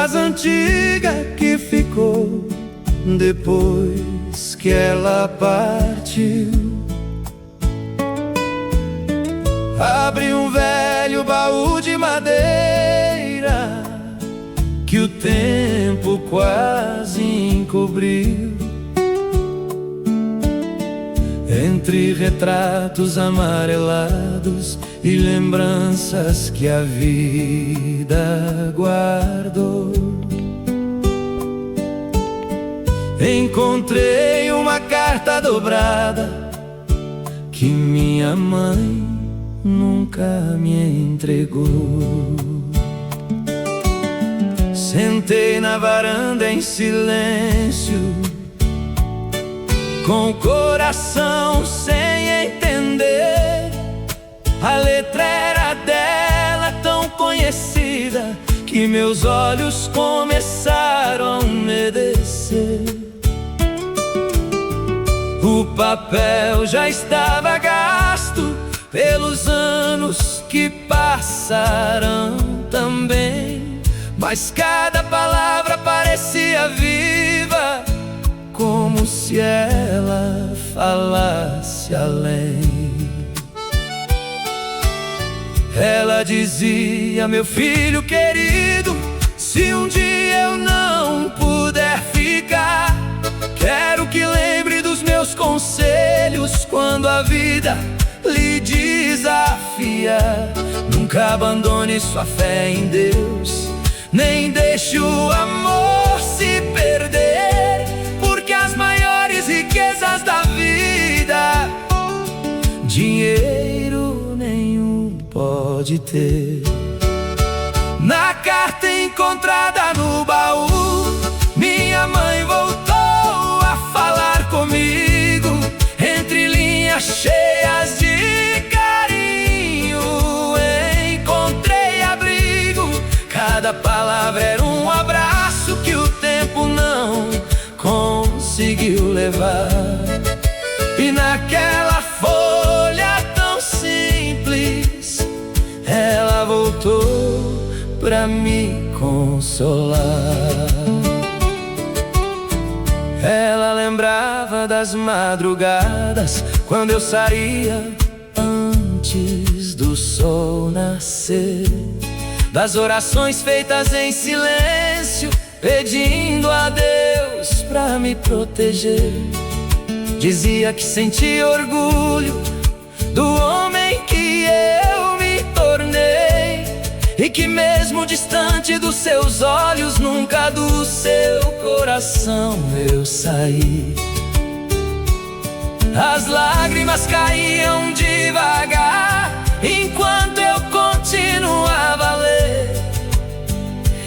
casa antiga que ficou depois que ela partiu. Abri um velho baú de madeira que o tempo quase encobriu. Entre retratos amarelados e lembranças que a vida guardou, encontrei uma carta dobrada que minha mãe nunca me entregou. Sentei na varanda em silêncio, com o coração sem entender. A letra era dela, tão conhecida, que meus olhos começaram a umedecer. O papel já estava gasto pelos anos que passaram também, mas cada palavra parecia viva, como se ela falasse além. Ela dizia: meu filho querido, se um dia eu não puder ficar, quero que lembre dos meus conselhos quando a vida lhe desafia. Nunca abandone sua fé em Deus, nem deixe o amor se perder, porque as maiores riquezas da vida dinheiro nenhum pode ter. Na carta encontrada no baú, minha mãe voltou a falar comigo, entre linhas cheias de carinho. Encontrei abrigo, cada palavra era um abraço que o tempo não conseguiu levar. E naquela folha tão simples, ela voltou pra me consolar. Ela lembrava das madrugadas, quando eu saía antes do sol nascer, das orações feitas em silêncio, pedindo a Deus pra me proteger. Dizia que sentia orgulho do homem que eu me tornei, e que mesmo distante dos seus olhos, nunca do seu coração eu saí. As lágrimas caíam devagar enquanto eu continuava a ler,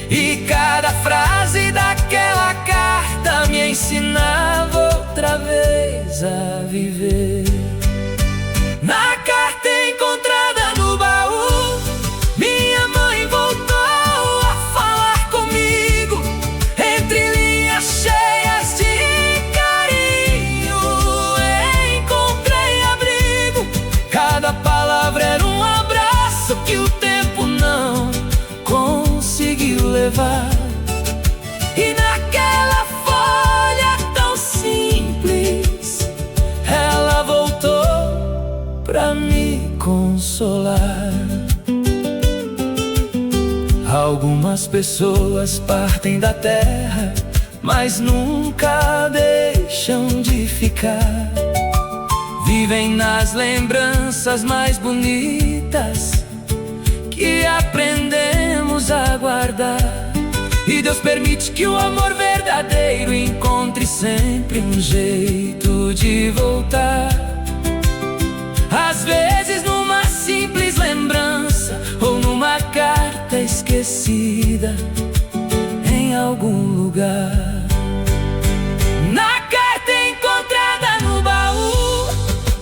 e cada frase daquela carta me ensinava outra vez a viver. Na carta encontrada no baú, minha mãe voltou a falar comigo, entre linhas cheias de carinho. Encontrei abrigo, cada palavra era um abraço que o tempo não conseguiu levar. E naquela folha tão simples, ela voltou pra me consolar. Algumas pessoas partem da terra, mas nunca deixam de ficar. Vivem nas lembranças mais bonitas que aprendemos a guardar. E Deus permite que o amor verdadeiro encontre sempre um jeito de voltar. Às vezes numa simples lembrança, ou numa carta esquecida em algum lugar. Na carta encontrada no baú,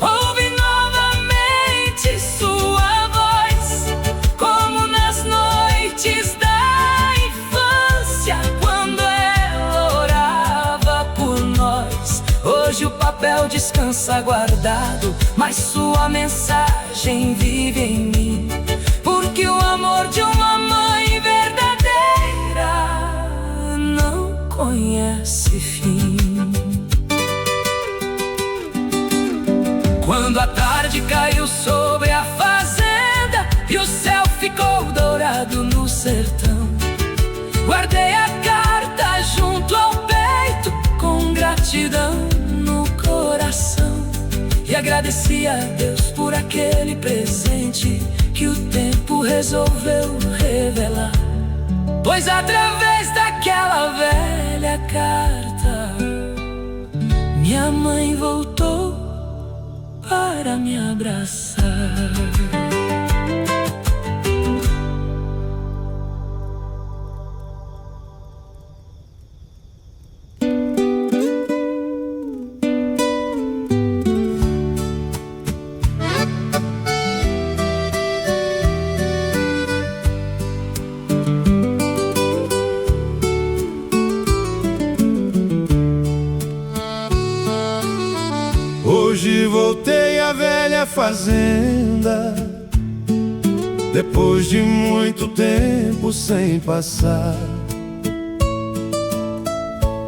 ouvi novamente sua voz, como nas noites da infância, quando ela orava por nós. Hoje o papel descansa guardado, mas sua mensagem vive em mim, porque o amor de uma mãe verdadeira sertão. Guardei a carta junto ao peito, com gratidão no coração, e agradeci a Deus por aquele presente que o tempo resolveu revelar. Pois através daquela velha carta, minha mãe voltou para me abraçar. Hoje voltei à velha fazenda, depois de muito tempo sem passar.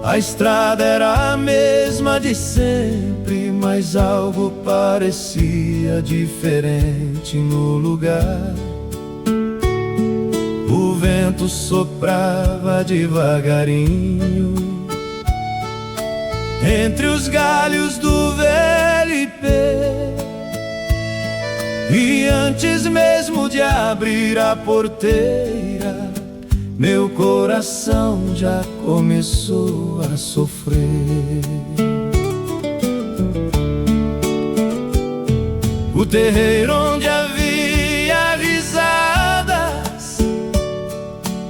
A estrada era a mesma de sempre, mas algo parecia diferente no lugar. O vento soprava devagarinho entre os galhos do velho ipê, e antes mesmo de abrir a porteira, meu coração já começou a sofrer. O terreiro onde havia risadas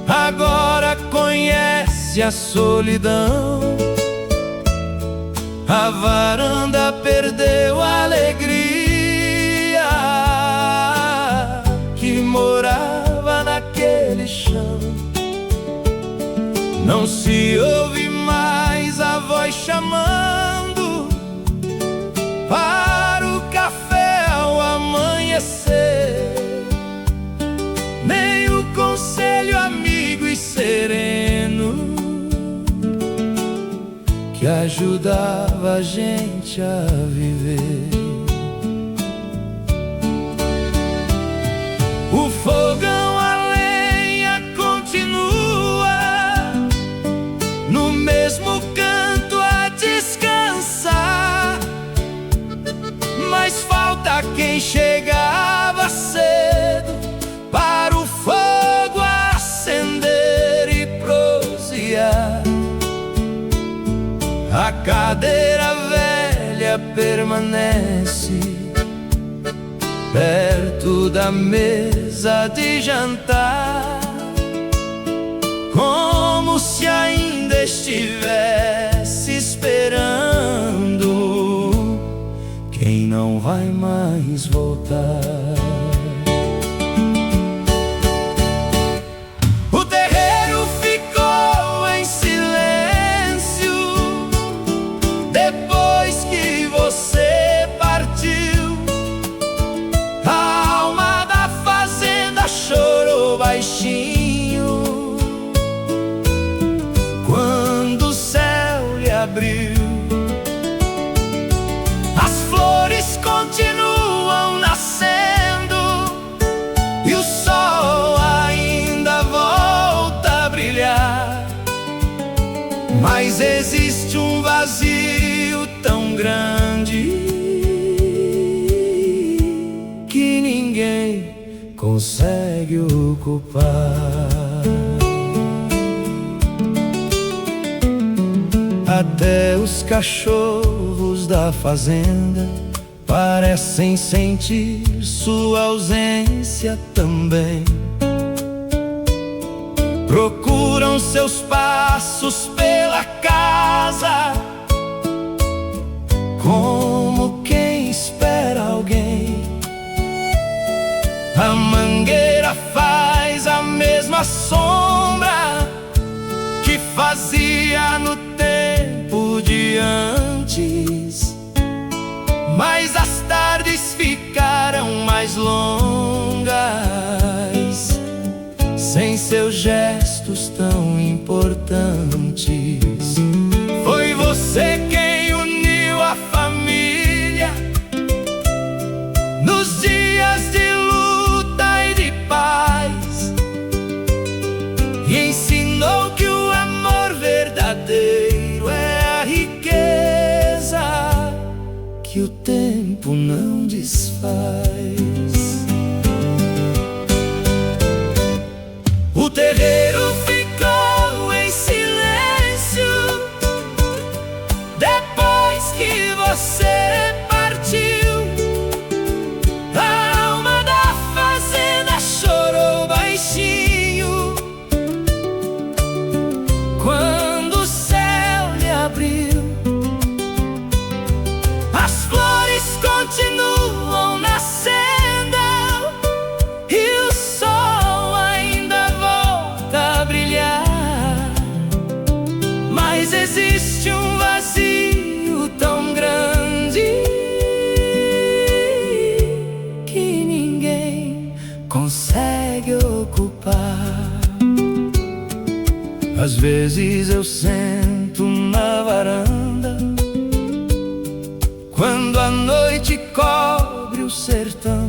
agora conhece a solidão. A varanda perdeu a alegria que morava naquele chão. Não se ouve mais a voz chamando para o café ao amanhecer, nem o conselho amigo e sereno que ajudava a gente a viver. O fogão a lenha continua no mesmo canto a descansar, mas falta quem chegava cedo para o fogo acender e prosear. A cadeira velha permanece perto da mesa de jantar, como se ainda estivesse esperando quem não vai mais voltar. Quando o céu lhe abriu, as flores continuam nascendo e o sol ainda volta a brilhar. Mas existe um vazio tão grande que ninguém consegue ocupar. Até os cachorros da fazenda parecem sentir sua ausência também. Procuram seus passos pela casa, como quem espera alguém. A mangueira faz a mesma sombra que fazia no tempo de antes, mas as tardes ficaram mais longas sem seus gestos tão importantes. Foi você quem uniu a família nos dias de luta e de paz. o tempo não desfaz. O terreiro ficou em silêncio depois que você partiu. A alma da fazenda chorou baixinho quando o céu lhe abriu. As flores continuam nascendo e o sol ainda volta a brilhar, mas existe um vazio tão grande que ninguém consegue ocupar. Às vezes eu sento na varanda quando a noite cobre o sertão,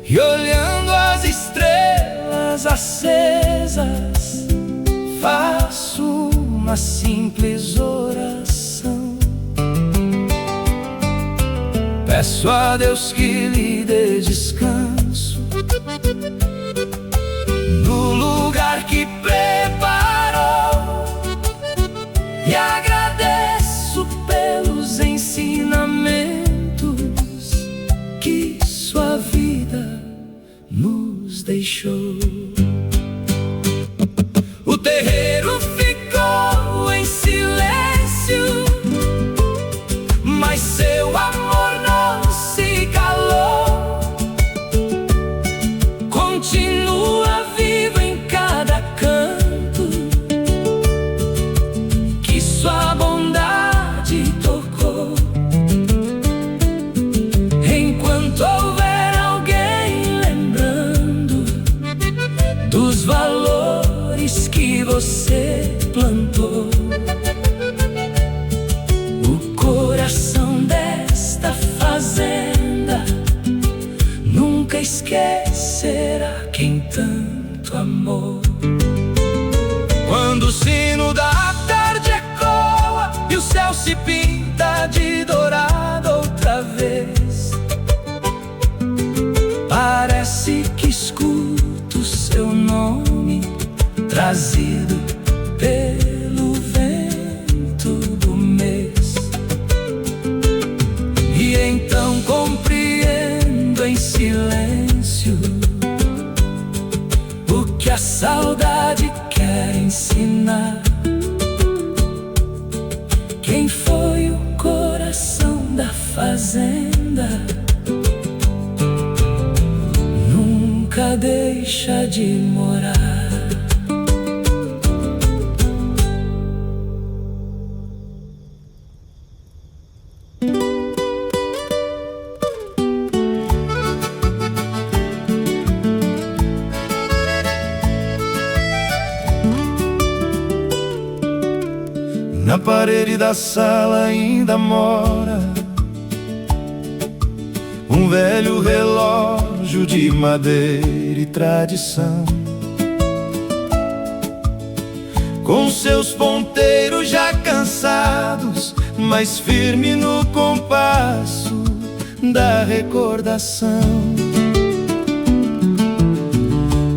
e olhando as estrelas acesas, faço uma simples oração. Peço a Deus que lhe dê descanso no lugar que preparou, e agradeço pelos ensinamentos que sua vida nos deixou. O terreiro ficou em silêncio, mas seu amor não se calou. Continua vivo em cada canto que sua bondade tocou. Enquanto houver alguém lembrando dos valores que você plantou, o coração desta fazenda nunca esquecerá quem tanto amou. Quando o sino da tarde ecoa e o céu se pinta de dourado outra vez, parece que escuto seu nome trazido pelo vento do mês. E então compreendo em silêncio o que a saudade quer ensinar. Quem foi o coração da fazenda nunca deixa de morar. Na parede da sala ainda mora um velho relógio de madeira e tradição, com seus ponteiros já cansados, mas firme no compasso da recordação.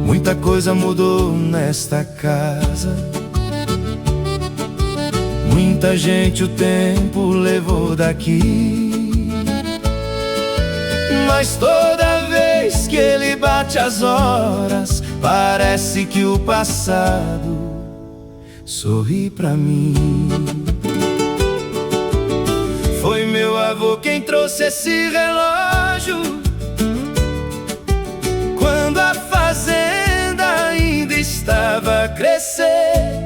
Muita coisa mudou nesta casa, muita gente o tempo levou daqui, mas toda vez que ele bate as horas, parece que o passado sorri pra mim. Foi meu avô quem trouxe esse relógio quando a fazenda ainda estava a crescer.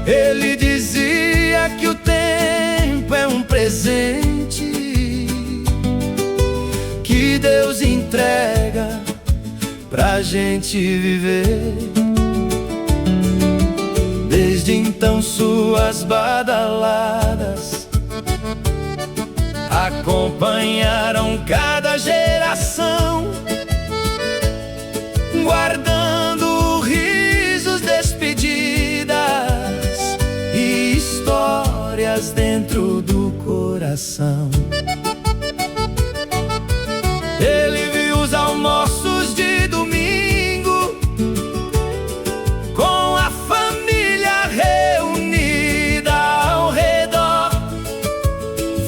Ele dizia que o tempo é um presente que Deus entrega pra gente viver. Desde então suas badaladas acompanharam cada geração, guardando risos, despedidas e histórias dentro do coração. Ele viu os almoços de domingo com a família reunida ao redor.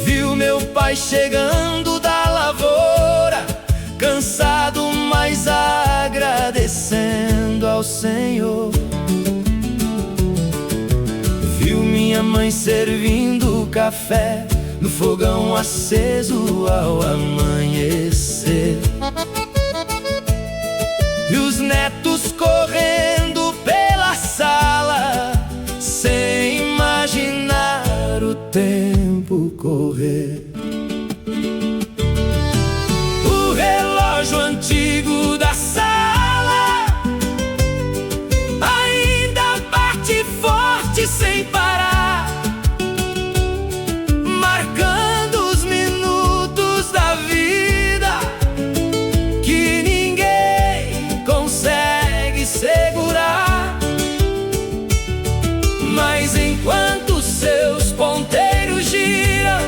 Viu meu pai chegando da lavoura, cansado, mas agradecendo ao Senhor. Viu minha mãe servindo café no fogão aceso ao amanhecer. E os netos correndo pela sala, sem imaginar o tempo correr. O relógio antigo da sala ainda bate forte sem parar, marcando os minutos da vida que ninguém consegue segurar. Mas enquanto seus ponteiros giram,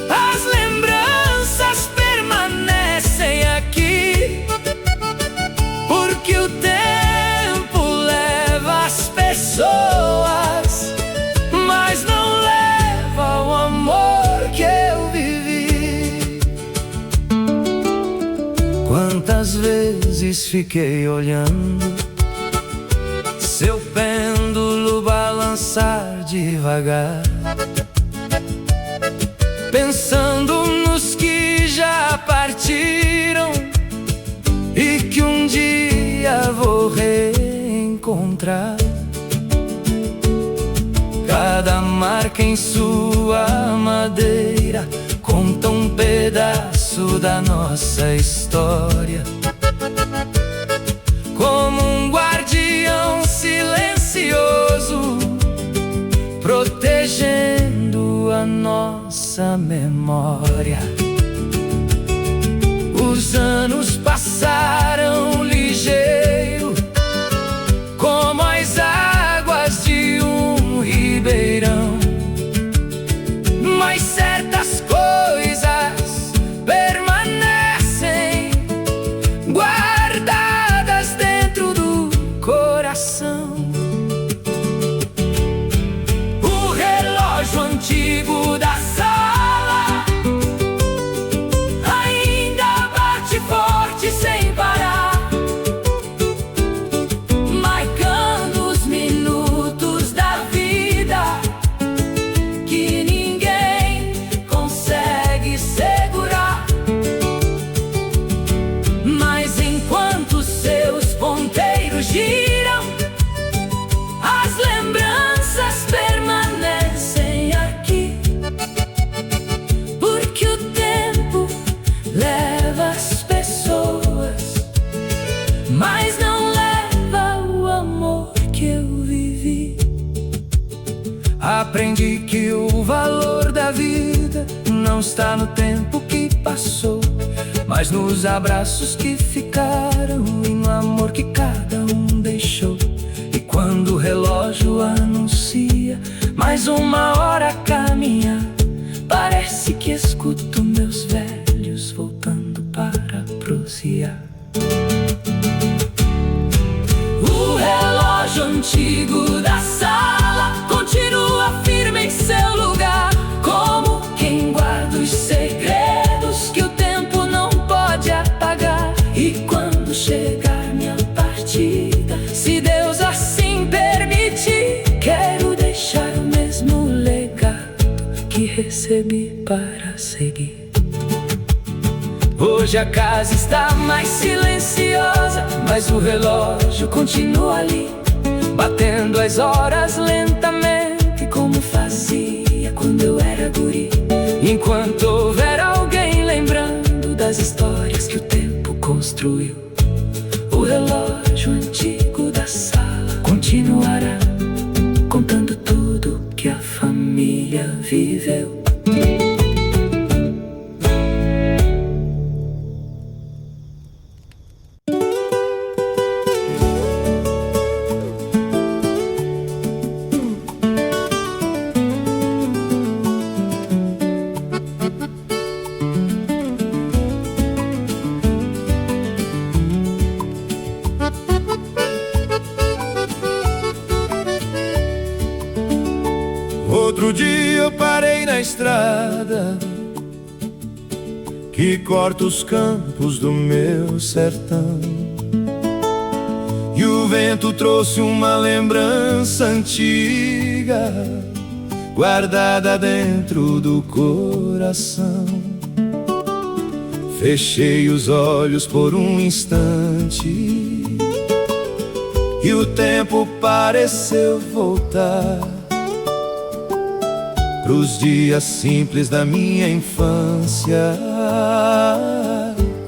as lembranças permanecem aqui, porque o tempo leva as pessoas, mas não leva o amor que eu vivi. Quantas vezes fiquei olhando seu pêndulo balançar devagar, pensando nos que já partiram e que um dia vou reencontrar. Cada marca em sua madeira conta um pedaço da nossa história, como um guardião silencioso, protegendo a nossa memória. Os anos passaram ligeiro, como as águas de um ribeirão, mas certas coisas permanecem guardadas dentro do coração. O relógio antigo da sala ainda bate forte sem parar, marcando os minutos da vida que ninguém consegue segurar. Mas enquanto seus ponteiros giram, as lembranças permanecem aqui, porque o tempo leva as pessoas, mas não leva o amor que eu vivi. Aprendi que o valor da vida não está no tempo que passou, mas nos abraços que ficaram e no amor que cada um deixou. E quando o relógio anuncia mais uma hora a caminhar, parece que escuto meus velhos voltando para prosear. O relógio antigo da sala continua firme em seu lugar, como quem guarda os segredos que o tempo não pode apagar. E quando chegar minha partida, se Deus assim permitir, quero deixar o mesmo legado que recebi para seguir. Hoje a casa está mais silenciosa, mas o relógio continua ali, batendo as horas lentamente, como fazia quando eu era guri. Enquanto houver alguém lembrando das histórias que o tempo construiu, o relógio antigo da sala continuará contando tudo que a família viveu. Outro dia eu parei na estrada que corta os campos do meu sertão, e o vento trouxe uma lembrança antiga guardada dentro do coração. Fechei os olhos por um instante e o tempo pareceu voltar pros dias simples da minha infância,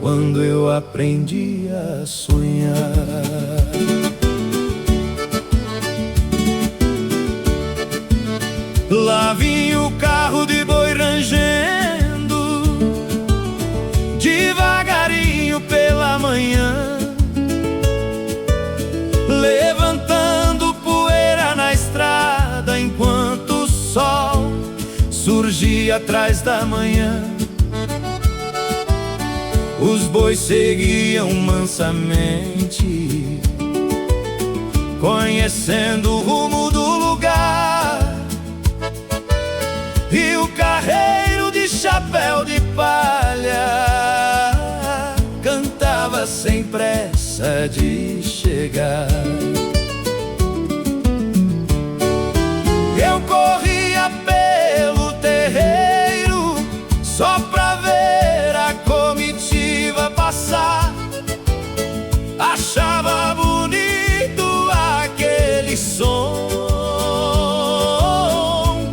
quando eu aprendi a sonhar. Lá vinha o carro de boi rangendo devagarinho pela manhã, levantando poeira na estrada enquanto o sol surgia atrás da manhã. Os bois seguiam mansamente, conhecendo o rumo do lugar, e o carreiro de chapéu de palha cantava sem pressa de chegar. Eu corria pelo terreiro só pra ver a comitiva passar. Achava bonito aquele som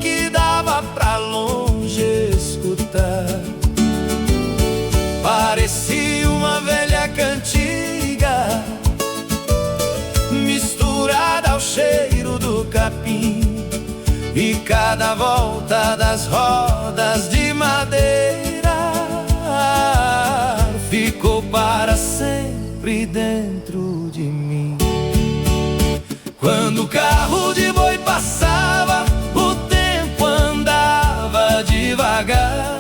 que dava pra longe escutar. Parecia uma velha cantiga misturada ao cheiro do capim, e cada volta das rodas de madeira ficou para sempre dentro de mim. Quando o carro de boi passava, o tempo andava devagar.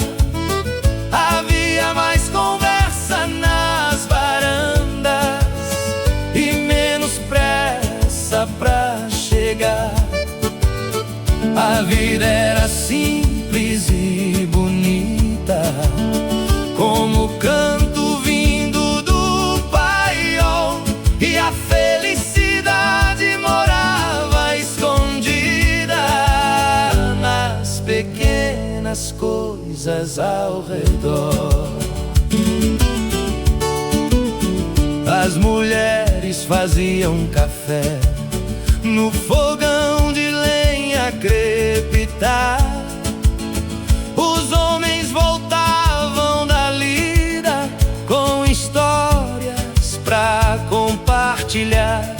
Havia mais conversa nas varandas e menos pressa pra chegar. A vida era simples e bonita, como o canto vindo do paiol, e a felicidade morava escondida nas pequenas coisas ao redor. As mulheres faziam café no fogão de lenha crepitar. Os homens voltavam da lida com histórias pra compartilhar.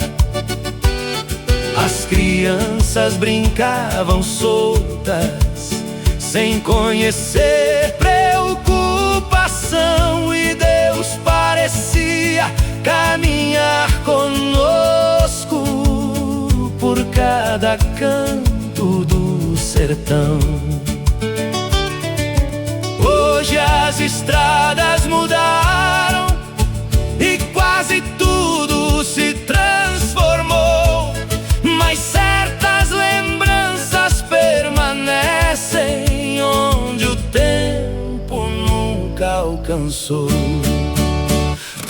As crianças brincavam soltas, sem conhecer preocupação, e Deus parecia caminhar conosco por cada canto do sertão. Hoje as estradas mudaram e quase tudo se transformou, mas certas lembranças permanecem onde o tempo nunca alcançou.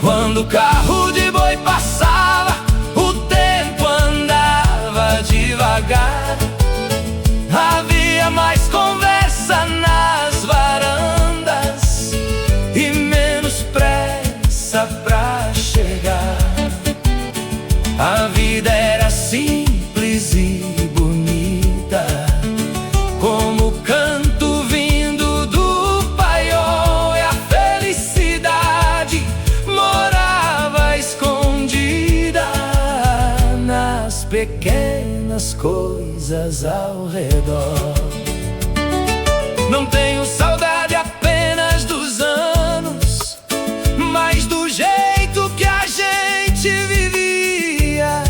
Quando o carro de boi passava, o tempo andava devagar. Havia mais conversa nas varandas e menos pressa pra chegar. A vida era simples e bonita, como o canto vindo do paiol, e a felicidade morava escondida nas pequenas coisas ao redor. Não tenho saudade apenas dos anos, mas do jeito que a gente vivia,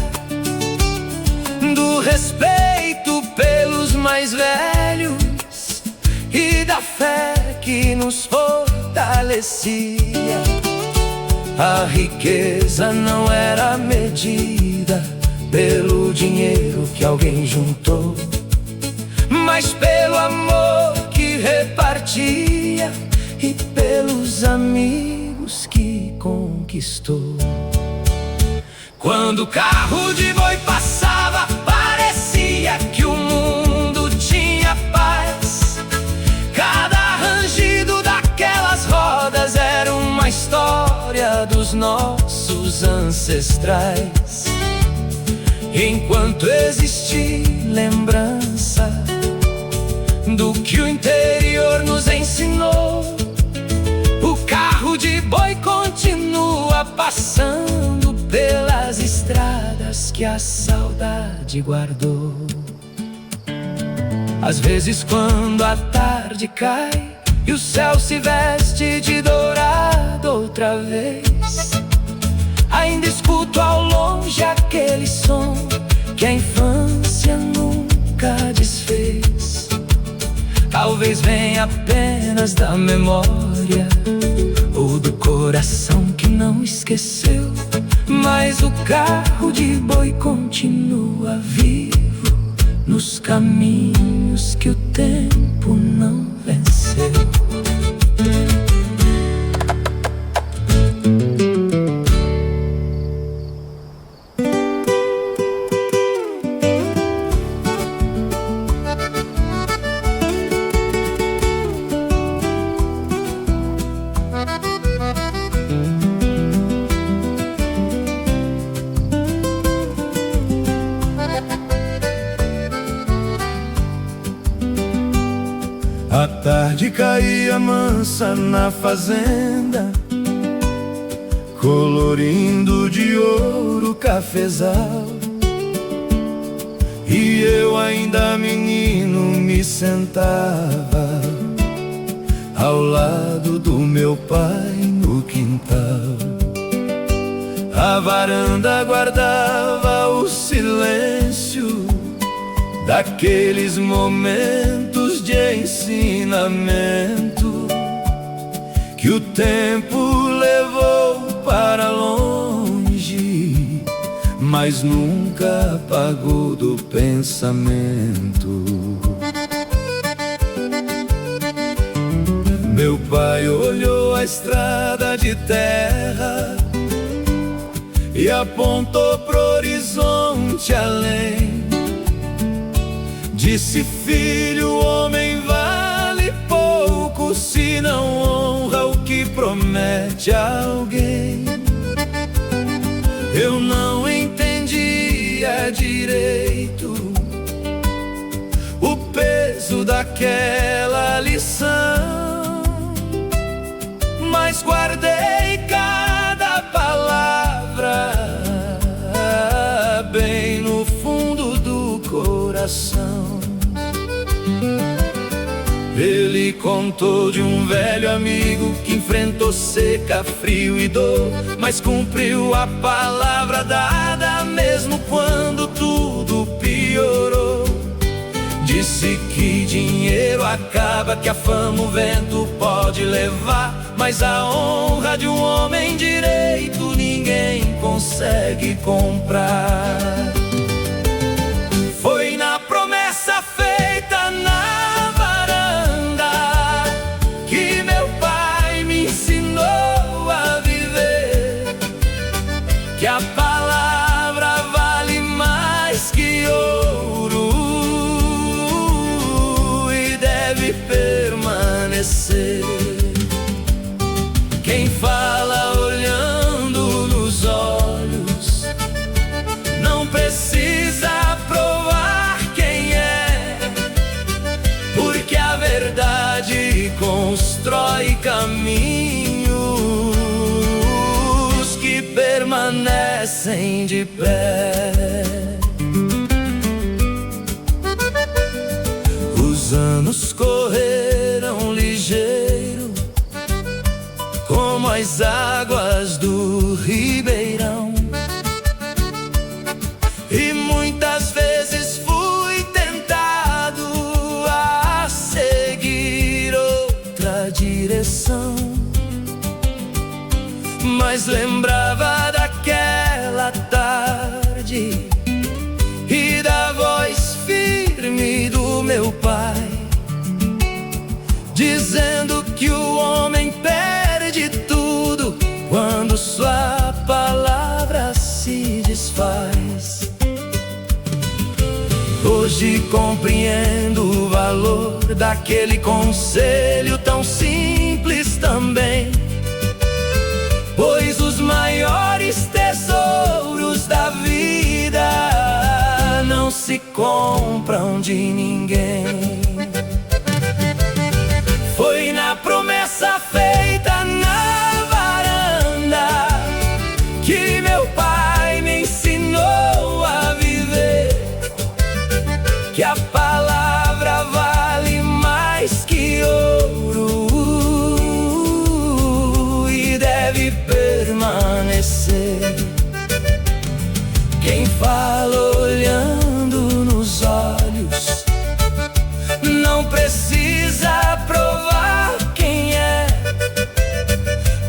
do respeito pelos mais velhos e da fé que nos fortalecia. A riqueza não era medida pelo dinheiro que alguém juntou, mas mas pelo amor que repartia e pelos amigos que conquistou. Quando o carro de boi passava, parecia que o mundo tinha paz. Cada rangido daquelas rodas era uma história dos nossos ancestrais. Enquanto existir lembrança do que o interior nos ensinou, o carro de boi continua passando pelas estradas que a saudade guardou. Às vezes quando a tarde cai e o céu se veste de dourado outra vez, ainda escuto ao longe aquele som que a infância nunca desfez. Talvez venha apenas da memória ou do coração que não esqueceu, mas o carro de boi continua vivo nos caminhos que o tempo não venceu. A tarde caía mansa na fazenda, colorindo de ouro o cafezal. E eu ainda menino me sentava ao lado do meu pai no quintal. A varanda guardava o silêncio daqueles momentos de ensinamento que o tempo levou para longe, mas nunca apagou do pensamento. Meu pai olhou a estrada de terra e apontou pro horizonte além. Disse: filho, o homem vale pouco se não honra o que promete a alguém. Eu não entendia direito o peso daquela lição, mas guardei cada palavra bem no fundo do coração. Ele contou de um velho amigo que enfrentou seca, frio e dor, mas cumpriu a palavra dada mesmo quando tudo piorou. Disse que dinheiro acaba, que a fama o vento pode levar, mas a honra de um homem direito ninguém consegue comprar. Foi na promessa feita na varanda que meu pai me ensinou a viver, que a palavra vale mais que ouro e deve permanecer. Quem fala olhando nos olhos não precisa provar quem é, porque a verdade constrói caminhos que permanecem de pé. Os anos correram ligeiro como as águas do ribeirão, e muitas vezes fui tentado a seguir outra direção, mas lembrava daquela tarde e da voz firme do meu meu pai, dizendo que o homem perde tudo quando sua palavra se desfaz. Hoje compreendo o valor daquele conselho tão simples também, pois os maiores tesouros da vida não se compram de ninguém. Foi na promessa feita na varanda que meu pai me ensinou a viver, que a palavra vale mais que ouro e deve permanecer. Quem fala olhando nos olhos não precisa provar quem é,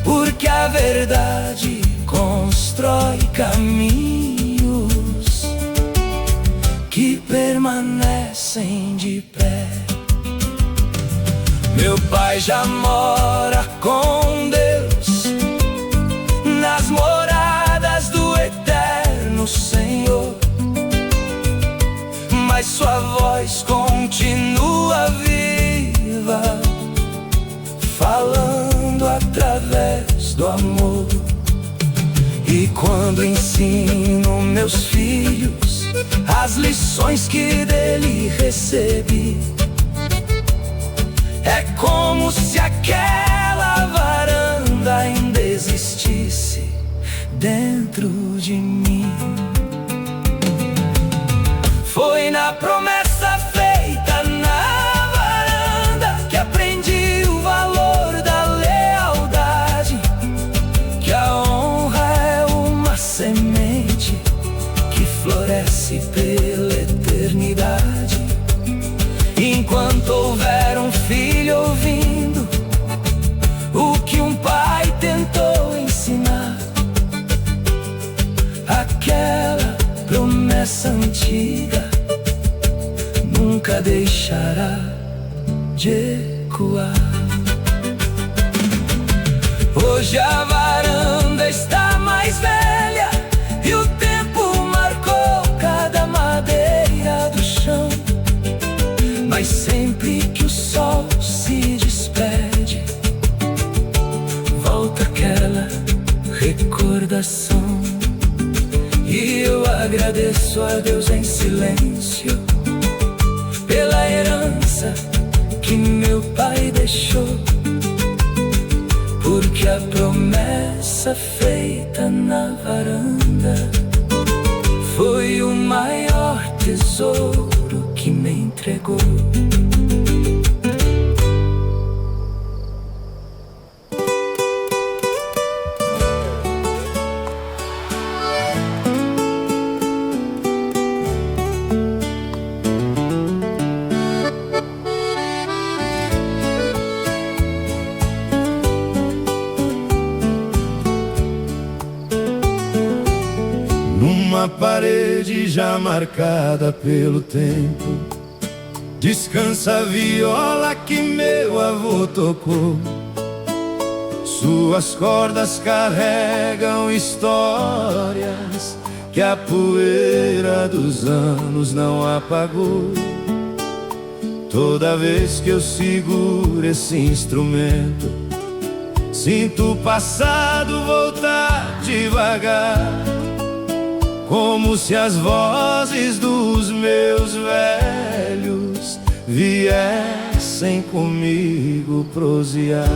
porque a verdade constrói caminhos que permanecem de pé. Meu pai já mora com Deus nas moradas do eterno Senhor, mas sua voz continua viva, falando através do amor. E quando ensino meus filhos as lições que dele recebi, é como se aquela varanda ainda existisse dentro de mim. Foi na promessa feita na varanda que aprendi o valor da lealdade, que a honra é uma semente que floresce pela eternidade. Enquanto houver um filho ouvindo o que um pai tentou ensinar, aquela promessa antiga nunca deixará de ecoar. Hoje a varanda está mais velha e o tempo marcou cada madeira do chão, mas sempre que o sol se despede, volta aquela recordação. E eu agradeço a Deus em silêncio pela herança que meu pai deixou, porque a promessa feita na varanda foi o maior tesouro que me entregou. Numa parede já marcada pelo tempo, descansa a viola que meu avô tocou. Suas cordas carregam histórias que a poeira dos anos não apagou. Toda vez que eu seguro esse instrumento, sinto o passado voltar devagar, como se as vozes dos meus velhos viessem comigo prosear.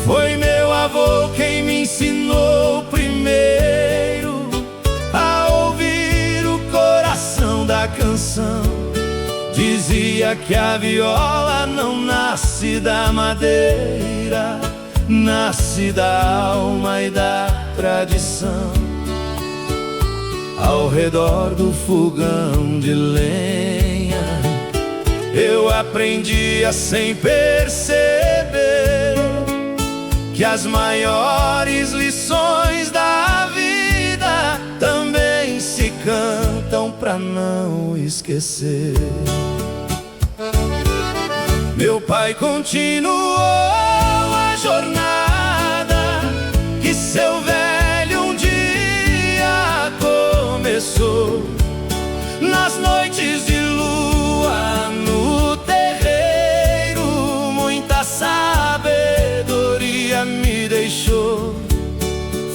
Foi meu avô quem me ensinou primeiro a ouvir o coração da canção. Dizia que a viola não nasce da madeira, nasce da alma e da tradição. Ao redor do fogão de lenha, eu aprendia sem perceber que as maiores lições da vida também se cantam pra pra não esquecer. Meu pai continuou a jornada que seu velho um dia começou. Nas noites de lua no terreiro, muita sabedoria me deixou.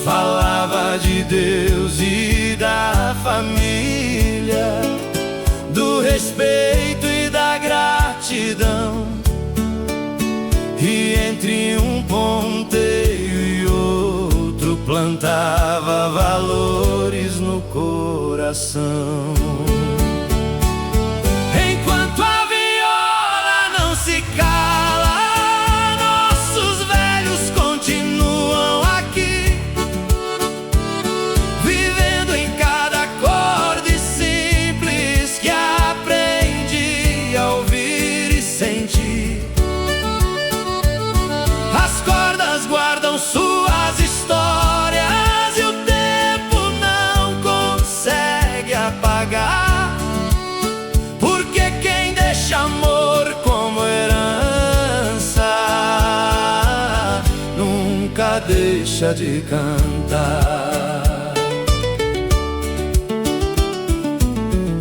Falava de Deus e da família, do respeito e da gratidão. E entre um ponteio e outro plantava valores no coração. Enquanto a viola não se cala, nossos velhos continuam aqui, vivendo em cada acorde simples que aprendi a ouvir e sentir. As cordas guardam suas histórias e o tempo não consegue apagar, porque quem deixa amor como herança nunca deixa de cantar.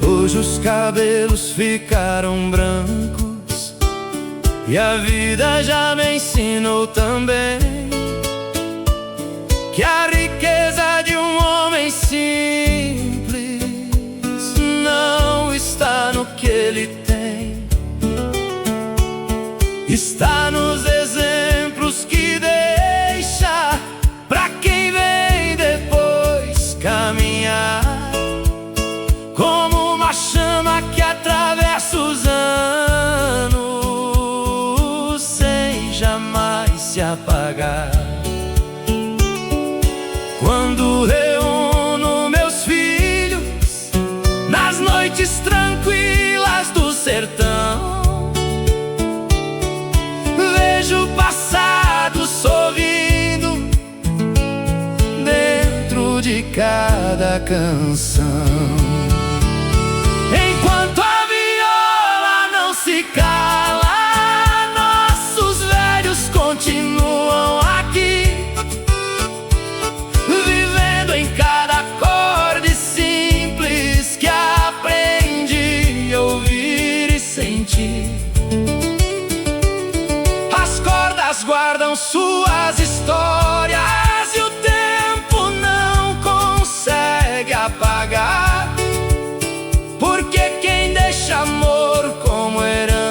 Hoje os cabelos ficaram brancos e a vida já me ensinou também que a riqueza de um homem simples não está no que ele tem, está nos exemplos que deixa pra quem vem depois caminhar, como uma chama que atravessa os anos sem jamais se apagar. Quando reúno meus filhos nas noites tranquilas do sertão, vejo o passado sorrindo dentro de cada canção. Enquanto a viola não se cala, nossos velhos continuam aqui, vivendo em cada acorde simples que aprendi a ouvir e sentir. As cordas guardam suas histórias e o tempo não consegue apagar, porque quem deixa amor como herança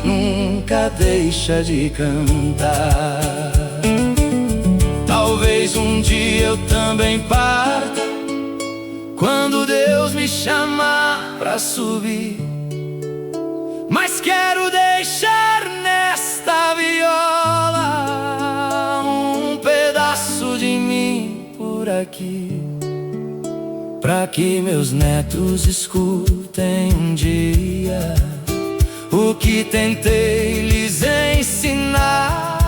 nunca deixa de cantar. Talvez um dia eu também parta, quando Deus me chamar pra subir, mas quero deixar nesta viola um pedaço de mim por aqui, pra que meus netos escutem um dia o que tentei lhes ensinar,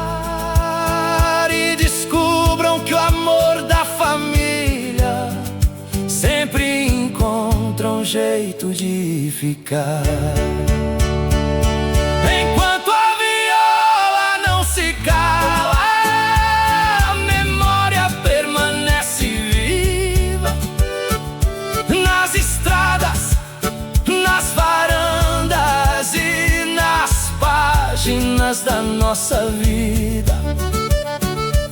e descubram que o amor da família sempre encontra um jeito de ficar. Enquanto a viola não se cala, a memória permanece viva nas estradas, nas varandas e nas páginas da nossa vida.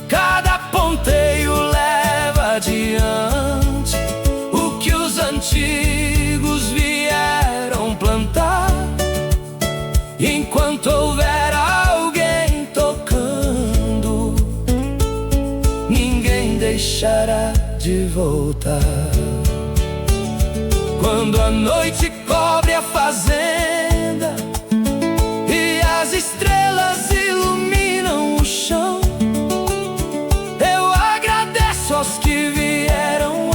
Cada ponteio leva adiante o que os antigos vieram plantar. Enquanto houver alguém tocando, ninguém deixará de voltar. Quando a noite cobre a fazenda e as estrelas iluminam o chão, eu agradeço aos que vieram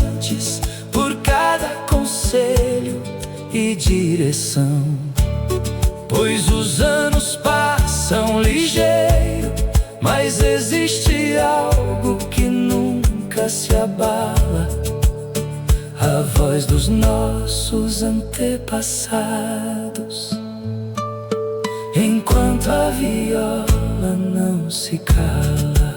antes por cada conselho e direção. Pois os anos passam ligeiro, mas existe algo que nunca se abala a voz dos nossos antepassados, enquanto a viola não se cala.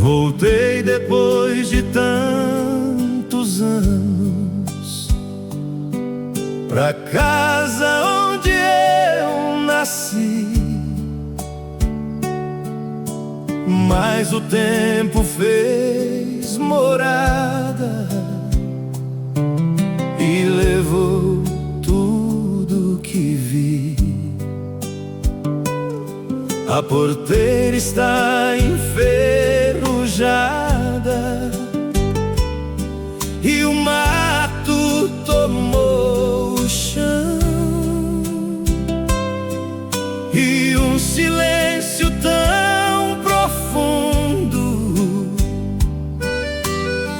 Voltei depois de tantos anos pra casa onde eu nasci, mas o tempo fez morada e levou tudo que vi. A porteira está enferrujada e o mato tomou o chão, e um silêncio tão profundo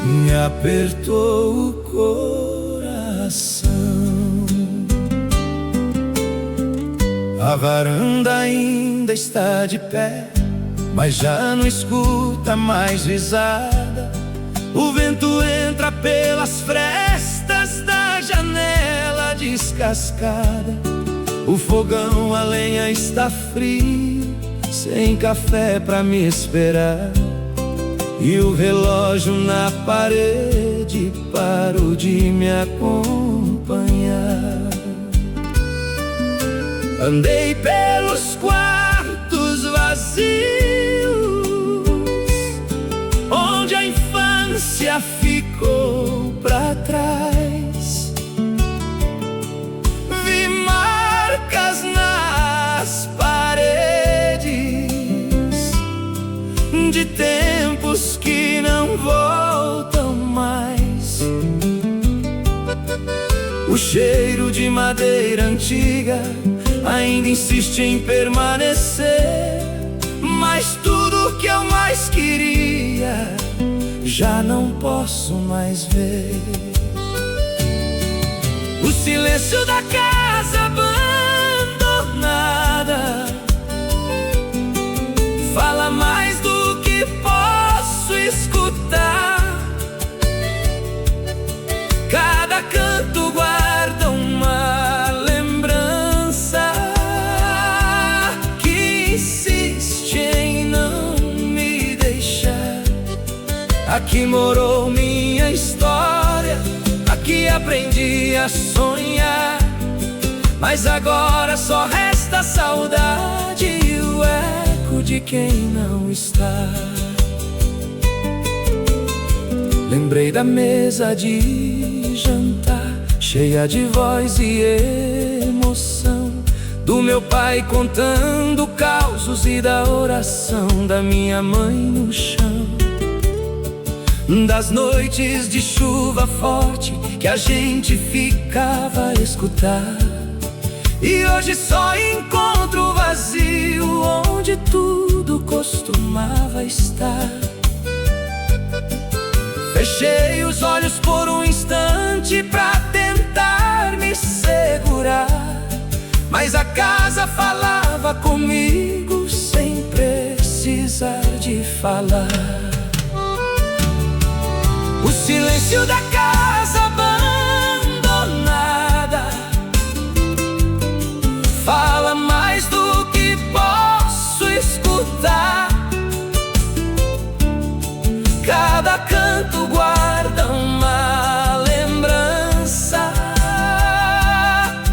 me apertou o coração. A varanda ainda está de pé, mas já não escuta mais risada. O vento entra pelas frestas da janela descascada. O fogão, a lenha está frio, sem café pra me esperar, e o relógio na parede parou de me acompanhar. Andei pelos quartos vazios, onde a infância ficou pra trás. Vi marcas nas paredes de tempos que não voltam mais. O cheiro de madeira antiga ainda insiste em permanecer, mas tudo que eu mais queria já não posso mais ver. O silêncio da casa abandonada fala mais do que posso escutar. Cada canto guarda uma lembrança que insiste em não me deixar. Aqui morou minha história, aqui aprendi a sonhar, mas agora só resta a saudade e o eco de quem não está. Lembrei da mesa de jantar, cheia de voz e emoção, do meu pai contando causos e da oração da minha mãe no chão, das noites de chuva forte que a gente ficava a escutar. E hoje só encontro o vazio onde tudo costumava estar. Fechei os olhos por um instante pra tentar me segurar, mas a casa falava comigo sem precisar de falar. O silêncio da casa abandonada fala mais do que posso escutar. Cada canto guarda uma lembrança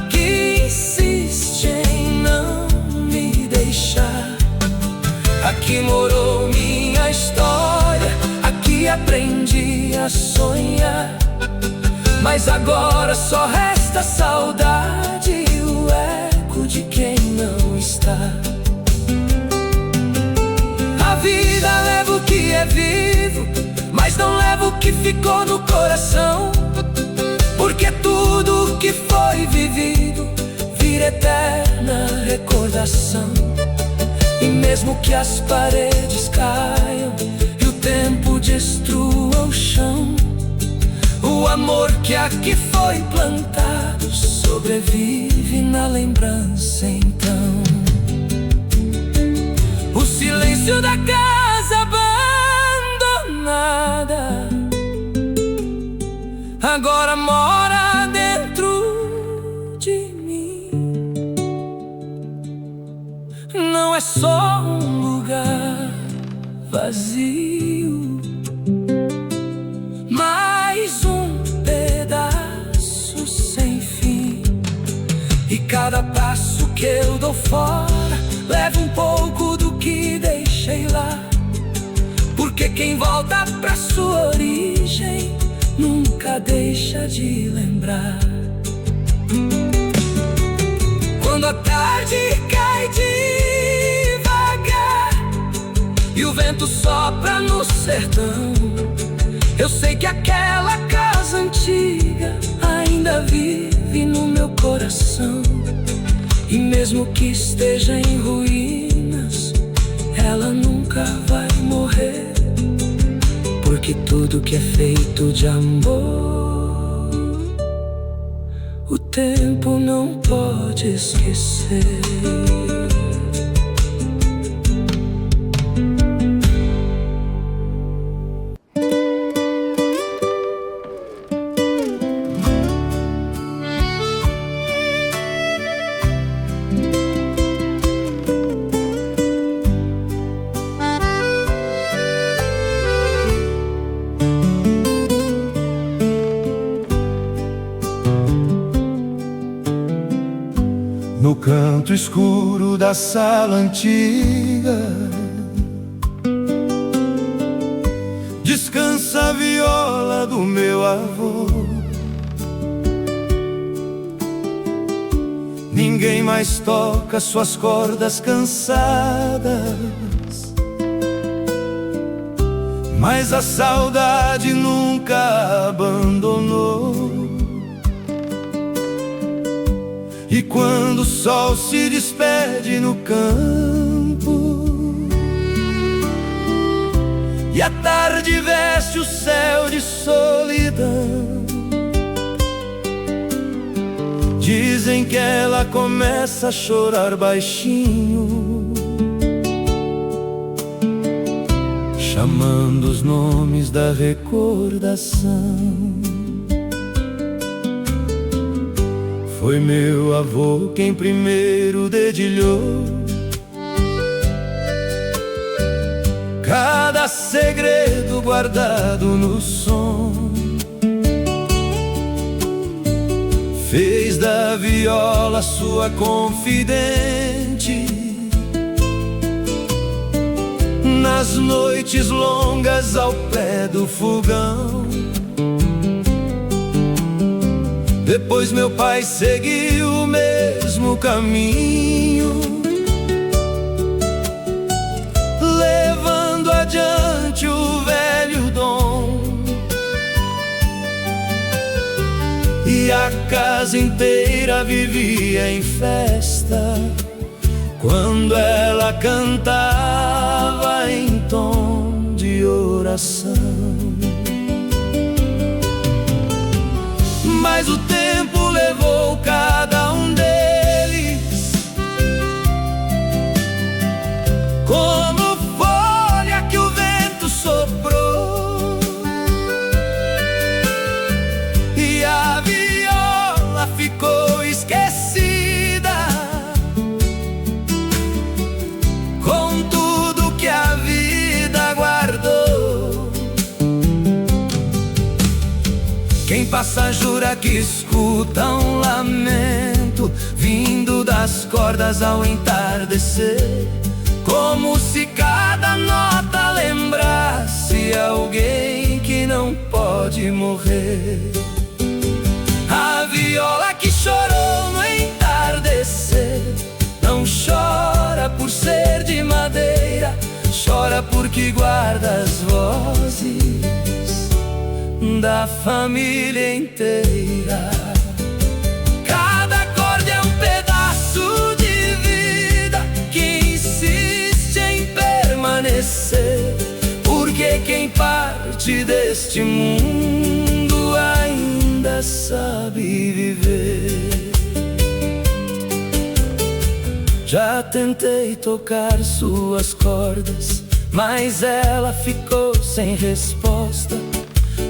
que insiste em não me deixar. Aqui morou minha história, aqui aprendi a sonhar, mas agora só resta saudade e o eco de quem não está. A vida leva o que é vida, ficou no coração, porque tudo que foi vivido vira eterna recordação. E mesmo que as paredes caiam e o tempo destrua o chão, o amor que aqui foi plantado sobrevive na lembrança então. O silêncio da casa abandonada agora mora dentro de mim. Não é só um lugar vazio, mais um pedaço sem fim. E cada passo que eu dou fora leva um pouco do que deixei lá, porque quem volta pra sua origem nunca deixa de lembrar. Quando a tarde cai devagar e o vento sopra no sertão, eu sei que aquela casa antiga ainda vive no meu coração. E mesmo que esteja em ruínas, ela nunca vai morrer, porque tudo que é feito de amor, o tempo não pode esquecer. No canto escuro da sala antiga descansa a viola do meu avô. Ninguém mais toca suas cordas cansadas, mas a saudade nunca abandonou. E quando o sol se despede no campo e a tarde veste o céu de solidão, dizem que ela começa a chorar baixinho, chamando os nomes da recordação. Foi meu avô quem primeiro dedilhou cada segredo guardado no som. Fez da viola sua confidente nas noites longas ao pé do fogão. Depois meu pai seguiu o mesmo caminho, levando adiante o velho dom. E a casa inteira vivia em festa quando ela cantava em tom de oração. Mas o tempo levou cada um deles como folha que o vento soprou, e a viola ficou esquecida com tudo que a vida guardou. Quem passa jura que escuta um lamento vindo das cordas ao entardecer, como se cada nota lembrasse alguém que não pode morrer. A viola que chorou no entardecer não chora por ser de madeira, chora porque guarda as vozes da família inteira. Cada acorde é um pedaço de vida que insiste em permanecer, porque quem parte deste mundo ainda sabe viver. Já tentei tocar suas cordas, mas ela ficou sem resposta,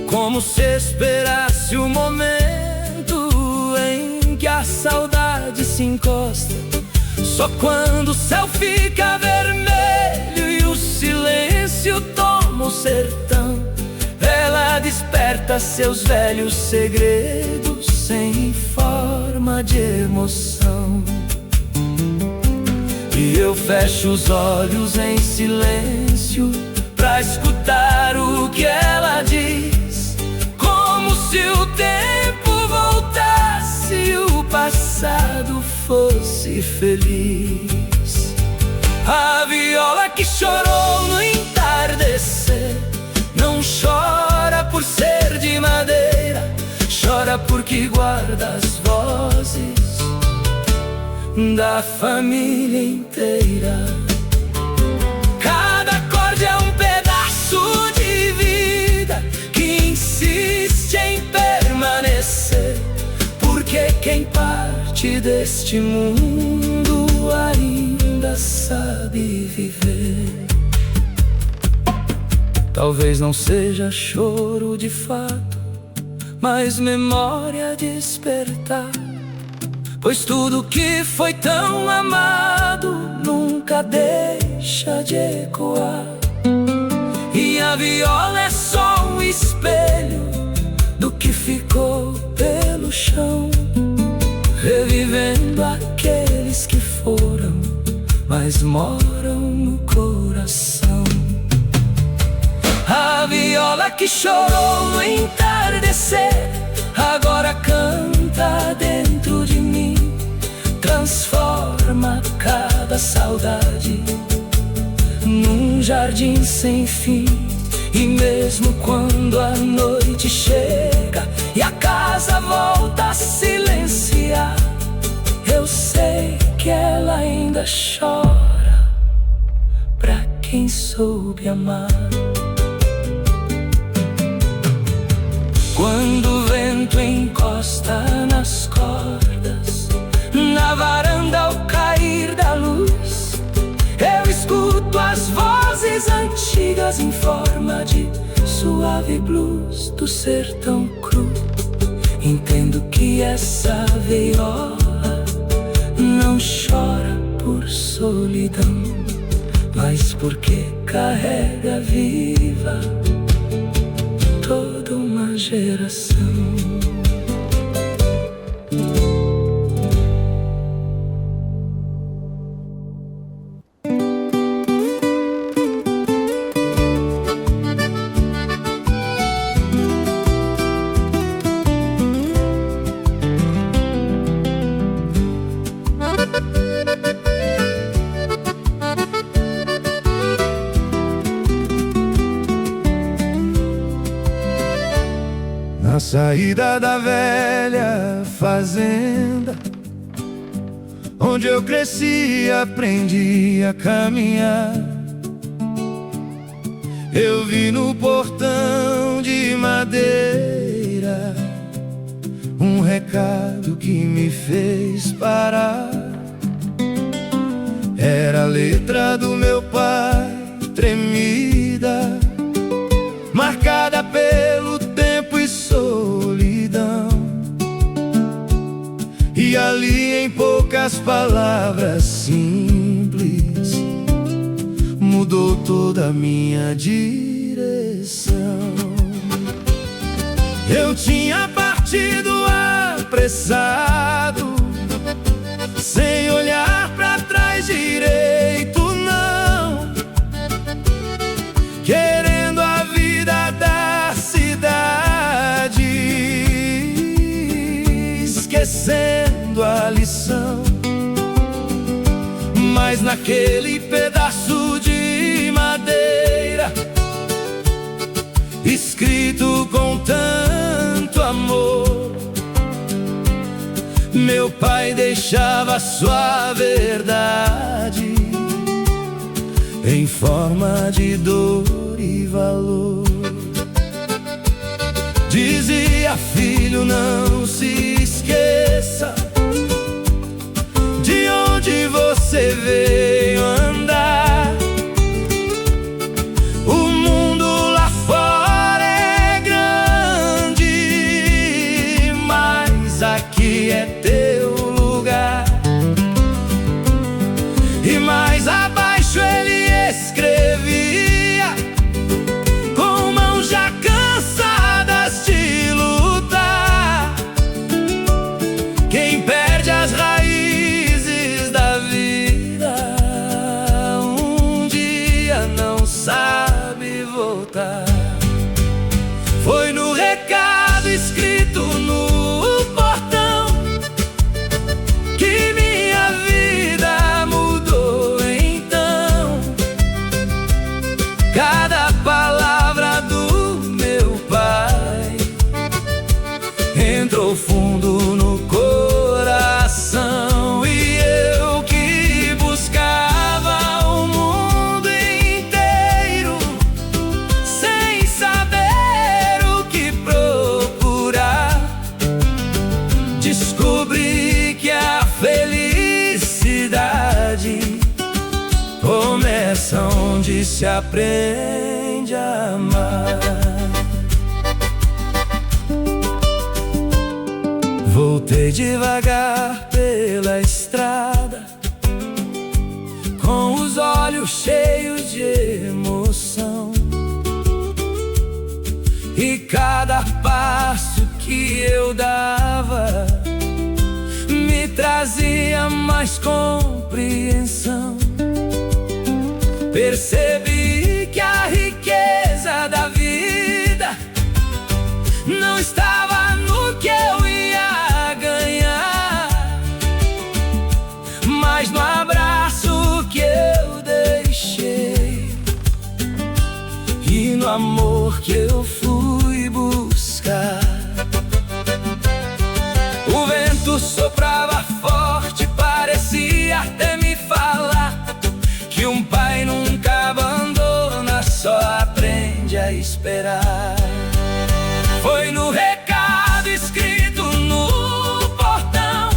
como se esperasse o momento em que a saudade se encosta. Só quando o céu fica vermelho e o silêncio toma o sertão, ela desperta seus velhos segredos sem forma de emoção. E eu fecho os olhos em silêncio pra escutar o que ela diz, como se o tempo voltasse e o passado fosse feliz. A viola que chorou no entardecer não chora por ser de madeira, chora porque guarda as vozes da família inteira. Cada acorde é um pedaço de vida que insiste em permanecer, porque quem parte deste mundo ainda sabe viver. Talvez não seja choro de fato, mas memória despertar, pois tudo que foi tão amado nunca deixa de ecoar. E a viola é só um espelho do que ficou pelo chão, revivendo aqueles que foram, mas moram no coração. A viola que chorou no entardecer agora canta dentro de mim, transforma cada saudade num jardim sem fim. E mesmo quando a noite chega e a casa volta a silenciar, eu sei que ela ainda chora pra quem soube amar. Quando o vento encosta nas cordas, na varanda ao cair da luz, eu escuto as vozes antigas em forma de suave blues do sertão cru. Entendo que essa viola não chora por solidão, mas porque carrega viva toda uma geração. Na saída da velha fazenda, onde eu cresci e aprendi a caminhar, eu vi no portão de madeira um recado que me fez parar. Era a letra do meu pai, tremida, marcada pelo tempo e solidão. E ali, em poucas palavras simples, mudou toda a minha direção. Eu tinha partido apressado, sem olhar pra trás direito, não, querendo a vida da cidade, esquecendo a lição. Mas naquele pedaço de madeira, escrito com tanto amor. Meu pai deixava sua verdade em forma de dor e valor. Dizia: filho, não se esqueça de onde você veio andar. O mundo lá fora é grande, mas aqui é teu lugar. E mais abaixo ele escrevia, com mãos já cansadas de lutar: quem perde as raízes da vida um dia não sabe voltar. Foi no recado escrito no portão que minha vida mudou então. Cada palavra do meu pai entrou fundo no coração. E eu que buscava o mundo inteiro sem saber o que procurar, descobri que a felicidade começa onde se aprende a amar. Voltei devagar pela estrada, com os olhos cheios de emoção. E cada passo que eu dava me trazia mais compreensão. Percebi que a riqueza da vida não estava no que eu ia ganhar, mas no abraço que eu deixei e no amor que eu fui buscar. O vento soprava forte, parecia até me falar que um pai nunca abandona, só aprende a esperar. Foi no recado escrito no portão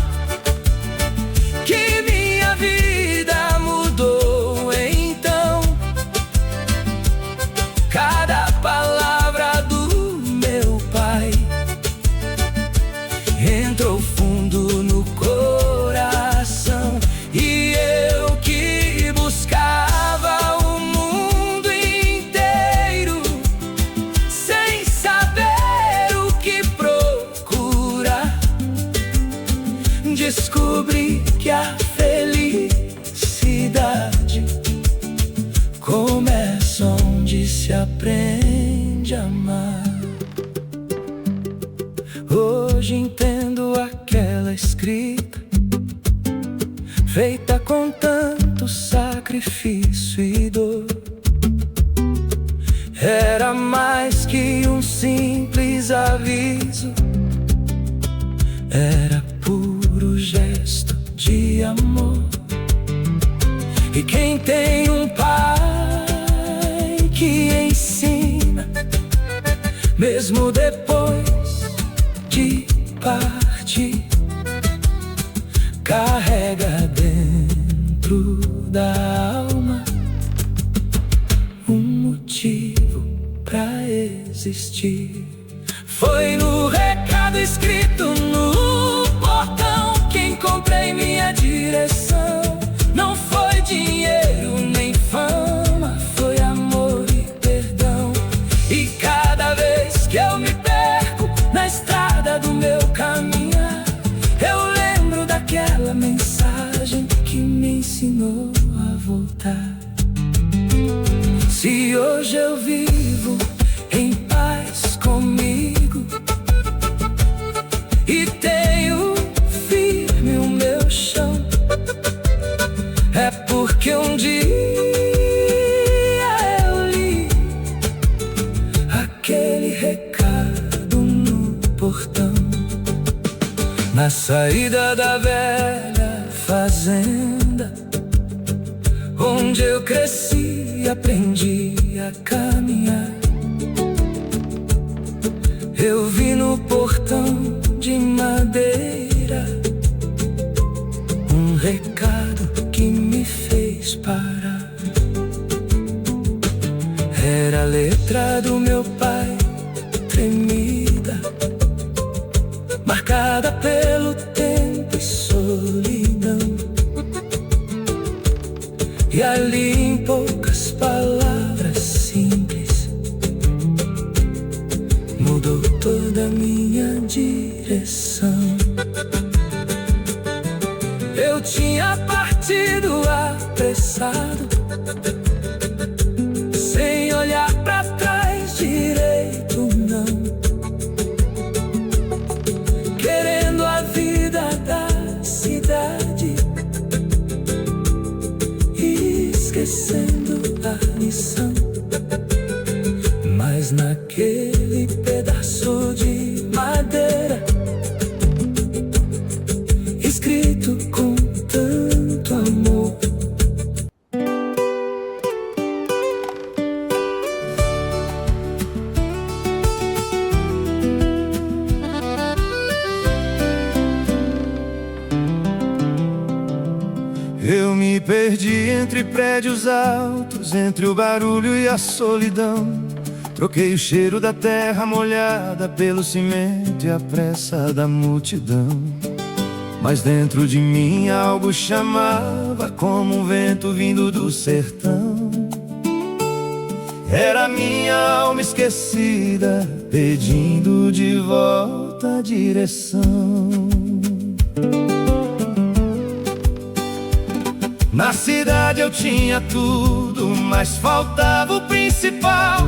que minha vida mudou então. Cada palavra do meu pai entrou fundo no coração. E eu que buscava o mundo inteiro sem saber o que procurar, descobri que a felicidade começa onde se aprende a amar. Hoje entendo aquela escrita feita com tanto sacrifício e dor. Era mais que um simples aviso, era puro gesto de amor. E quem tem um pai que ensina, mesmo depois de partir, carrega dentro da alma um motivo pra existir. Foi no recado escrito no portão que encontrei minha direção. Não foi dinheiro nem fama, foi amor e perdão. E cada vez que eu me perco na estrada do meu caminhar, eu lembro daquela mensagem que me ensinou a voltar. Se hoje eu vivo em paz comigo e tenho firme o meu chão, é porque um dia eu li aquele recado saída da velha fazenda, onde eu cresci e aprendi a caminhar. Eu vi no portão de madeira um recado que me fez parar. Era a letra do meu pai, tremida, marcada pelo tempo e solidão. E ali em poucas palavras simples mudou toda a minha direção. Eu tinha partido apressado, sem olhar pra trás direito não, querendo a vida da cidade, esquecendo a missão. Mas naquele pedaço de madeira, escrito com tanto amor, eu me perdi entre prédios altos, entre o barulho e a solidão. Troquei o cheiro da terra molhada pelo cimento e a pressa da multidão. Mas dentro de mim algo chamava, como um vento vindo do sertão. Era minha alma esquecida, pedindo de volta a direção. Na cidade eu tinha tudo, mas faltava o principal: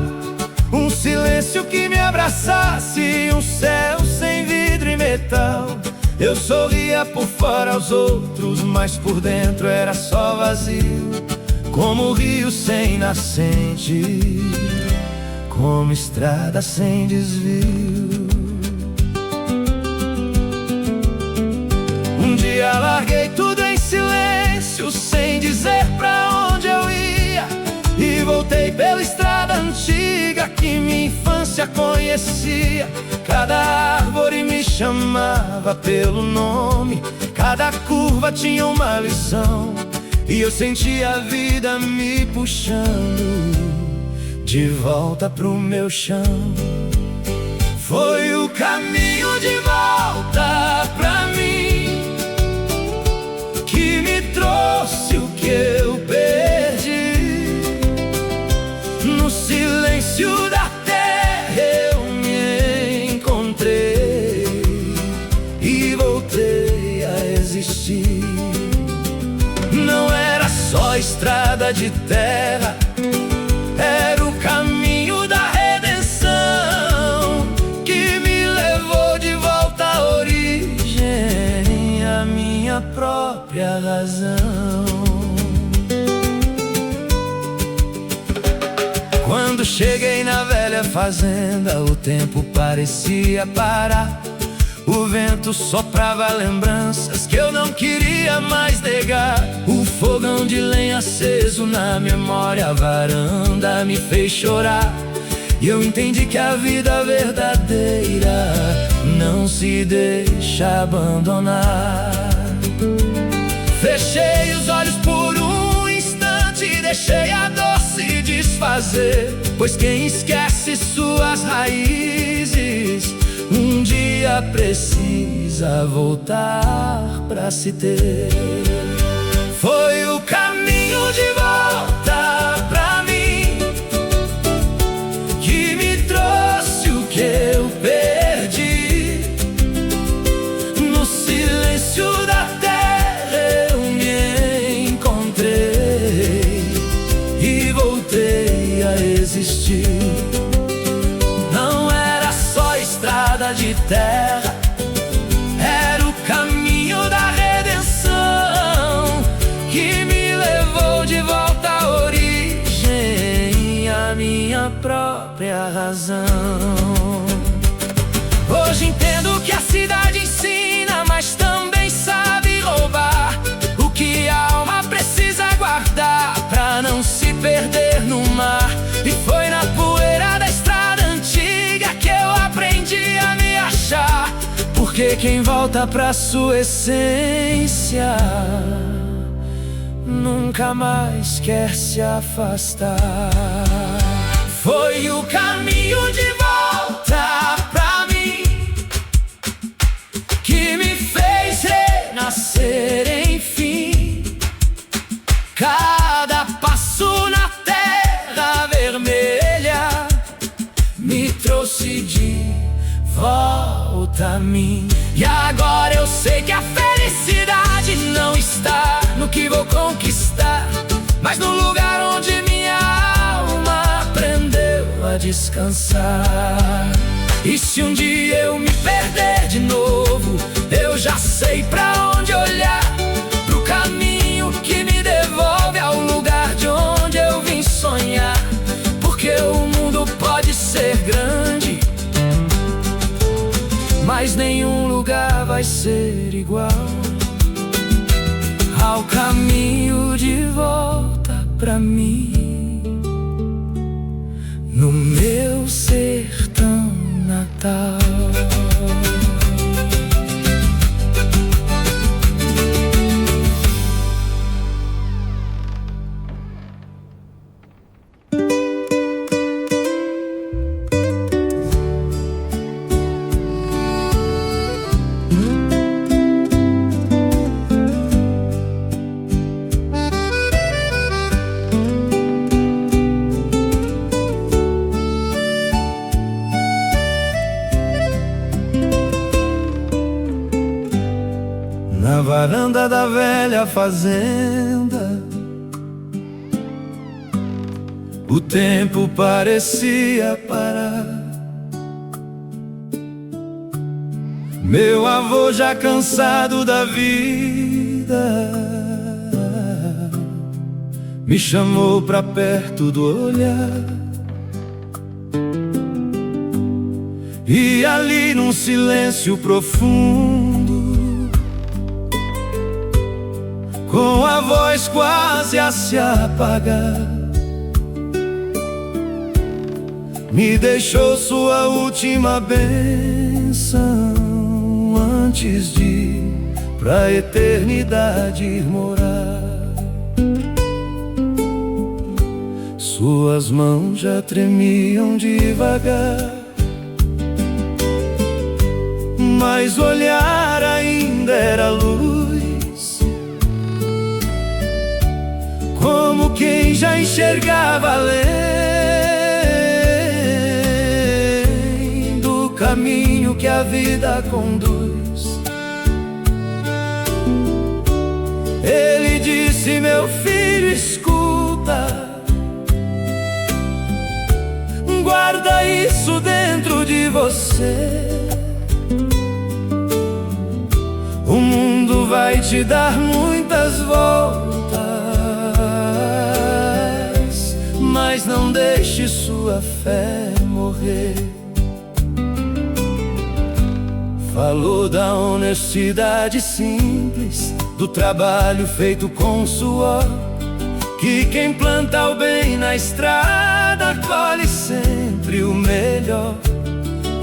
um silêncio que me abraçasse, um céu sem vidro e metal. Eu sorria por fora aos outros, mas por dentro era só vazio, como rio sem nascente, como estrada sem desvio. Um dia larguei tudo em silêncio, sem dizer pra onde eu ia, e voltei pela estrada antiga que minha infância conhecia. Cada árvore me chamava pelo nome, cada curva tinha uma lição, e eu sentia a vida me puxando de volta pro meu chão. Foi o caminho de volta pra mim que me trouxe o que eu perdi. No silêncio da terra eu me encontrei e voltei a existir. Não era só estrada de terra, era o caminho da redenção que me levou de volta à origem, a minha própria razão. Quando cheguei na velha fazenda, o tempo parecia parar. O vento soprava lembranças que eu não queria mais negar. O fogão de lenha aceso na memória, a varanda me fez chorar. E eu entendi que a vida verdadeira não se deixa abandonar. Fechei os olhos por um instante e deixei a dor se desfazer, pois quem esquece suas raízes um dia precisa voltar pra se ter. Foi o caminho de volta pra mim que me trouxe o que eu perdi. No silêncio da terra eu me encontrei e voltei a existir. Estrada de terra, era o caminho da redenção que me levou de volta à origem, a minha própria razão. Hoje entendo que a cidade ensina, mas também perder no mar. E foi na poeira da estrada antiga que eu aprendi a me achar. Porque quem volta pra sua essência nunca mais quer se afastar. Foi o caminho de volta pra mim que me fez renascer, enfim. Cada passo na terra vermelha me trouxe de volta a mim. E agora eu sei que a felicidade não está no que vou conquistar, mas no lugar onde minha alma aprendeu a descansar. E se um dia eu me perder de novo, eu já sei pra onde olhar, pro caminho que me devolve ao lugar de onde eu vim sonhar. Porque o mundo pode ser grande, mas nenhum lugar vai ser igual ao caminho de volta pra mim, no meu sertão natal. Na varanda da velha fazenda, o tempo parecia parar. Meu avô, já cansado da vida, me chamou pra perto do olhar. E ali num silêncio profundo, com a voz quase a se apagar, me deixou sua última bênção antes de ir pra eternidade morar. Suas mãos já tremiam devagar, mas o olhar ainda era luz, como quem já enxergava além do caminho que a vida conduz. Ele disse: meu filho, escuta, guarda isso dentro de você. O mundo vai te dar muitas voltas, mas não deixe sua fé morrer. Falou da honestidade simples, do trabalho feito com suor, que quem planta o bem na estrada colhe sempre o melhor,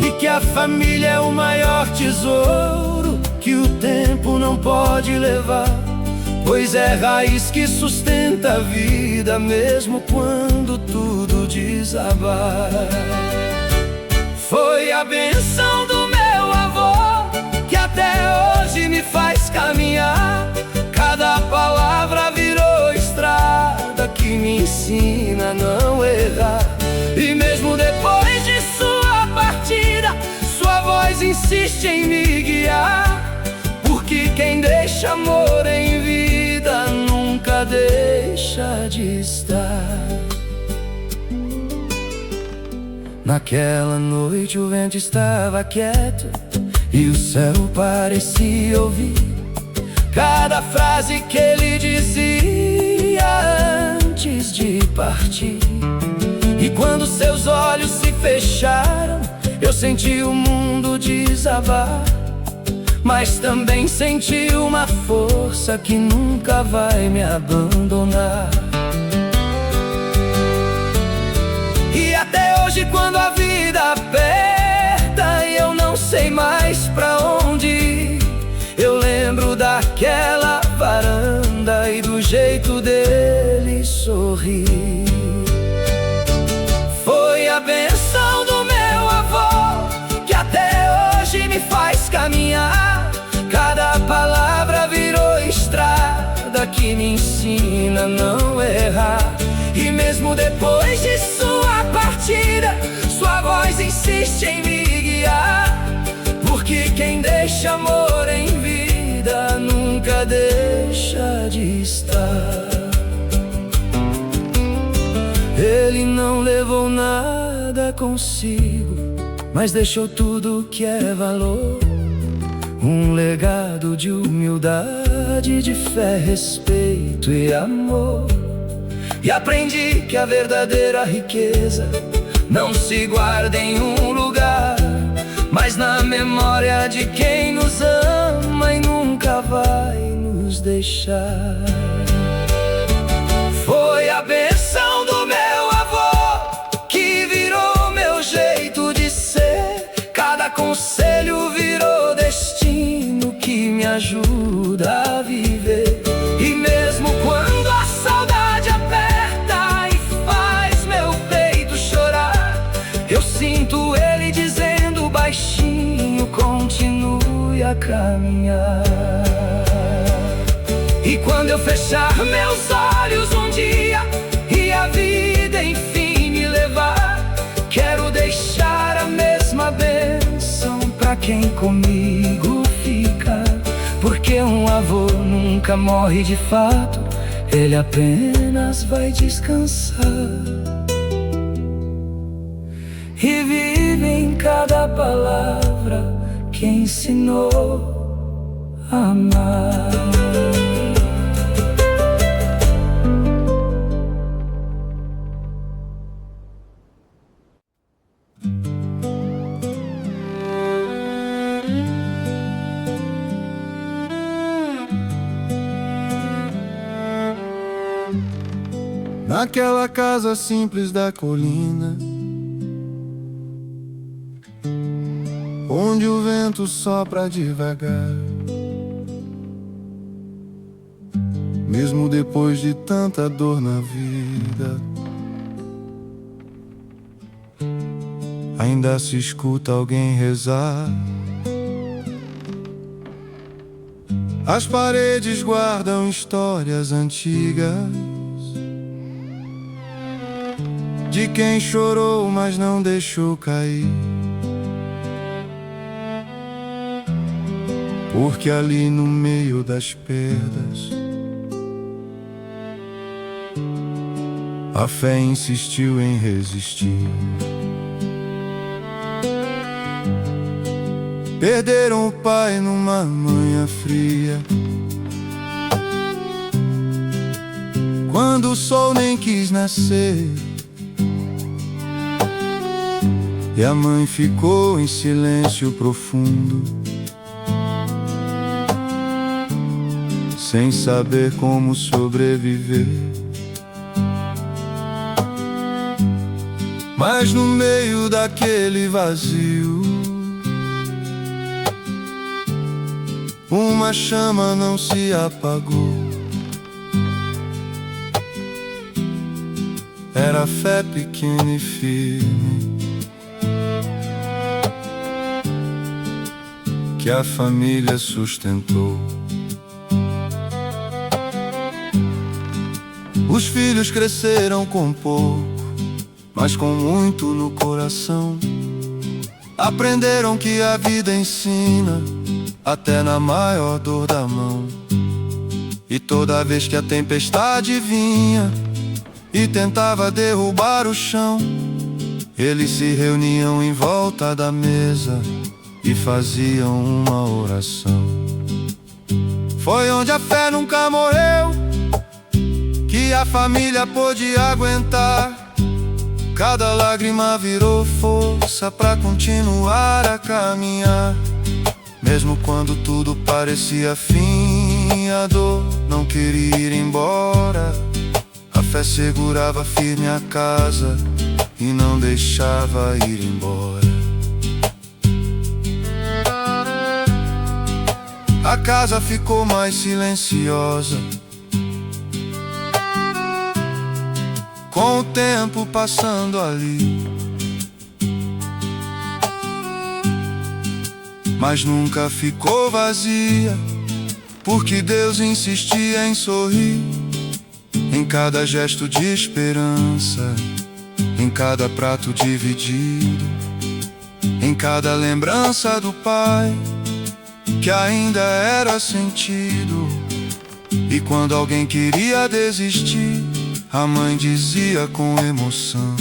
e que a família é o maior tesouro que o tempo não pode levar, pois é raiz que sustenta a vida mesmo quando tudo desabar. Foi a bênção do meu avô que até hoje me faz caminhar. Cada palavra virou estrada que me ensina a não errar. E mesmo depois de sua partida, sua voz insiste em me guiar, porque quem deixa amor em vida nunca deixa de estar. Naquela noite o vento estava quieto e o céu parecia ouvir cada frase que ele dizia antes de partir. E quando seus olhos se fecharam, eu senti o mundo desabar, mas também senti uma força que nunca vai me abandonar. jeito dele sorrir. Foi a bênção do meu avô que até hoje me faz caminhar. Cada palavra virou estrada que me ensina a não errar. E mesmo depois de sua partida, sua voz insiste em me guiar. Porque quem deixa amor em vida nunca deixa de estar. Ele não levou nada consigo, mas deixou tudo que é valor. Um legado de humildade, de fé, respeito e amor. E aprendi que a verdadeira riqueza não se guarda em um lugar, mas na memória de quem nos ama e nunca vai nos deixar. Foi a bênção do meu avô que virou meu jeito de ser. Cada conselho virou destino que me ajuda a viver. E mesmo quando a saudade aperta e faz meu peito chorar, eu sinto ele dizendo baixinho: continue a caminhar. E quando eu fechar meus olhos um dia e a vida enfim me levar, quero deixar a mesma bênção pra quem comigo fica. Porque um avô nunca morre de fato, ele apenas vai descansar. E vive em cada palavra que ensinou a amar. Naquela casa simples da colina, onde o vento sopra devagar, mesmo depois de tanta dor na vida, ainda se escuta alguém rezar. As paredes guardam histórias antigas de quem chorou, mas não deixou cair. Porque ali no meio das perdas, a fé insistiu em resistir. Perderam o pai numa manhã fria, quando o sol nem quis nascer. E a mãe ficou em silêncio profundo, sem saber como sobreviver. Mas no meio daquele vazio, uma chama não se apagou. Era fé pequena e firme que a família sustentou. Os filhos cresceram com pouco, mas com muito no coração. Aprenderam que a vida ensina, até na maior dor da mão. E toda vez que a tempestade vinha e tentava derrubar o chão, eles se reuniam em volta da mesa e faziam uma oração. Foi onde a fé nunca morreu que a família pôde aguentar. Cada lágrima virou força pra continuar a caminhar. Mesmo quando tudo parecia fim, a dor não queria ir embora. A fé segurava firme a casa e não deixava ir embora. A casa ficou mais silenciosa com o tempo passando ali, mas nunca ficou vazia, porque Deus insistia em sorrir em cada gesto de esperança, em cada prato dividido, em cada lembrança do Pai que ainda era sentido. E quando alguém queria desistir, a mãe dizia com emoção: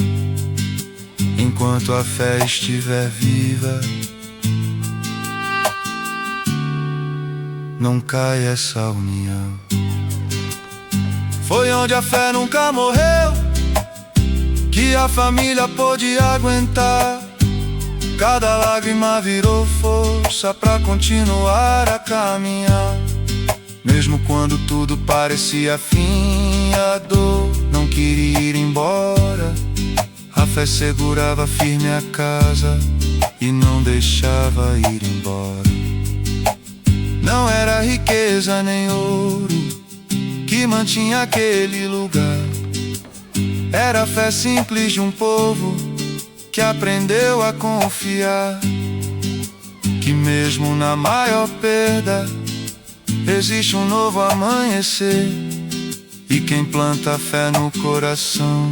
enquanto a fé estiver viva, não cai essa união. Foi onde a fé nunca morreu que a família pôde aguentar. Cada lágrima virou força pra continuar a caminhar. Mesmo quando tudo parecia fim, a dor não queria ir embora. A fé segurava firme a casa e não deixava ir embora. Não era riqueza nem ouro que mantinha aquele lugar. Era a fé simples de um povo que aprendeu a confiar, que mesmo na maior perda existe um novo amanhecer. E quem planta fé no coração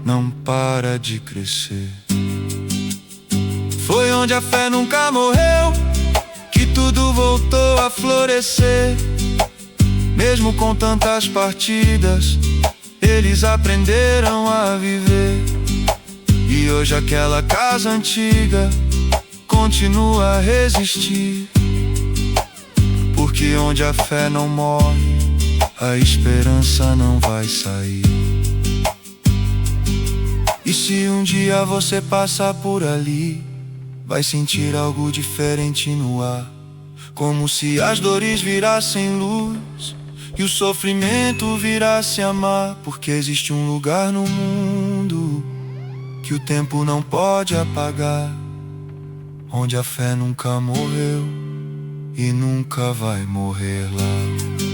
não para de crescer. Foi onde a fé nunca morreu que tudo voltou a florescer. Mesmo com tantas partidas, eles aprenderam a viver. E hoje aquela casa antiga continua a resistir, porque onde a fé não morre, a esperança não vai sair. E se um dia você passar por ali, vai sentir algo diferente no ar, como se as dores virassem luz e o sofrimento virasse amar. Porque existe um lugar no mundo que o tempo não pode apagar, onde a fé nunca morreu e nunca vai morrer lá.